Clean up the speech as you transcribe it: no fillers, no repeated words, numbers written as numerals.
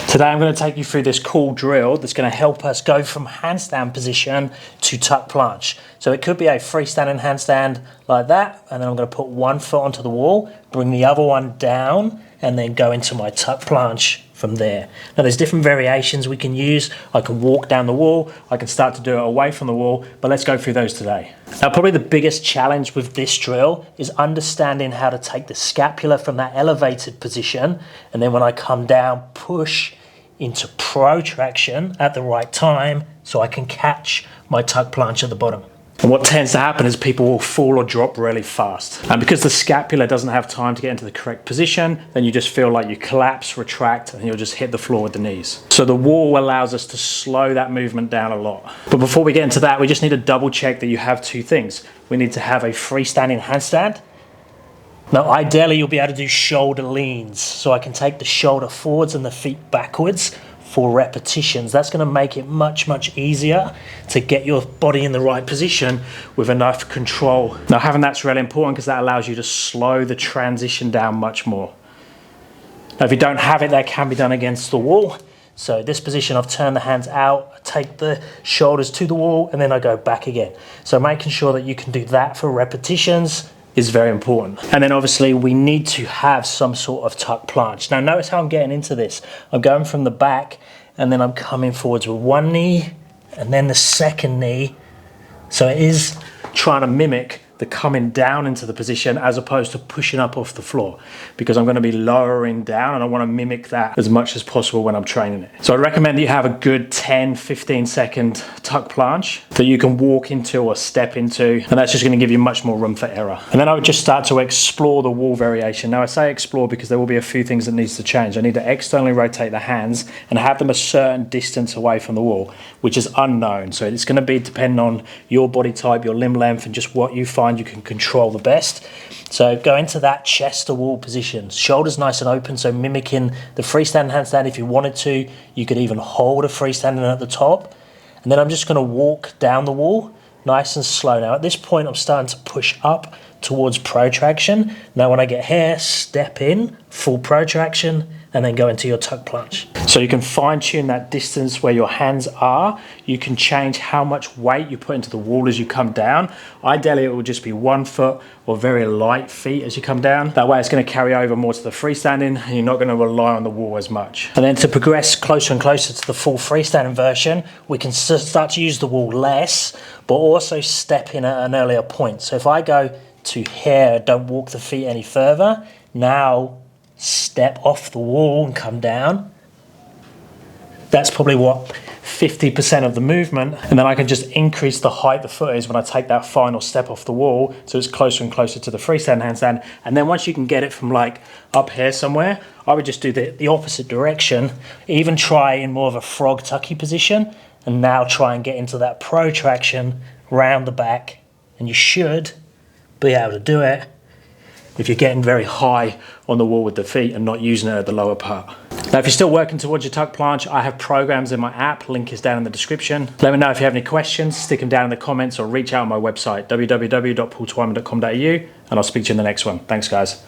Today I'm going to take you through this cool drill that's going to help us go from handstand position to tuck planche. So it could be a freestanding handstand like that, and then I'm going to put one foot onto the wall, bring the other one down, and then go into my tuck planche from there. Now there's different variations we can use. I can walk down the wall, I can start to do it away from the wall, but let's go through those today. Now probably the biggest challenge with this drill is understanding how to take the scapula from that elevated position, and then when I come down, push into protraction at the right time so I can catch my tuck planche at the bottom. And what tends to happen is people will fall or drop really fast. And because the scapula doesn't have time to get into the correct position, then you just feel like you collapse, retract, and you'll just hit the floor with the knees. So the wall allows us to slow that movement down a lot. But before we get into that, we just need to double check that you have two things. We need to have a freestanding handstand. Now ideally you'll be able to do shoulder leans, so I can take the shoulder forwards and the feet backwards for repetitions. That's going to make it much easier to get your body in the right position with enough control. Now having that's really important because that allows you to slow the transition down much more. Now if you don't have it, that can be done against the wall. So this position, I've turned the hands out, I take the shoulders to the wall, and then I go back again. So making sure that you can do that for repetitions is very important. And then obviously we need to have some sort of tuck planche. Now notice how I'm getting into this. I'm going from the back and then I'm coming forwards with one knee and then the second knee. So it is trying to mimic the coming down into the position as opposed to pushing up off the floor, because I'm going to be lowering down and I want to mimic that as much as possible when I'm training it. So I recommend that you have a good 10-15 second tuck planche that you can walk into or step into, and that's just going to give you much more room for error. And then I would just start to explore the wall variation. Now I say explore because there will be a few things that needs to change. I need to externally rotate the hands and have them a certain distance away from the wall, which is unknown. So it's going to be depending on your body type, your limb length, and just what you find you can control the best. So go into that chest to wall position, shoulders nice and open, so mimicking the freestanding handstand. If you wanted to, you could even hold a freestanding at the top, and then I'm just going to walk down the wall nice and slow. Now at this point I'm starting to push up towards protraction. Now when I get here, step in full protraction and then go into your tuck planche. So you can fine tune that distance where your hands are. You can change how much weight you put into the wall as you come down. Ideally it will just be 1 foot or very light feet as you come down. That way it's going to carry over more to the freestanding and you're not going to rely on the wall as much. And then to progress closer and closer to the full freestanding version, we can start to use the wall less, but also step in at an earlier point. So if I go to here, don't walk the feet any further, now step off the wall and come down. That's probably what 50% of the movement, and then I can just increase the height the foot is when I take that final step off the wall, so it's closer and closer to the freestanding handstand. And then once you can get it from like up here somewhere, I would just do the opposite direction, even try in more of a frog tucky position, and now try and get into that protraction round the back, and you should be able to do it if you're getting very high on the wall with the feet and not using it at the lower part. Now if you're still working towards your tuck planche, I have programs in my app, link is down in the description. Let me know if you have any questions, stick them down in the comments or reach out on my website www.paultwyman.com.au, and I'll speak to you in the next one. Thanks guys.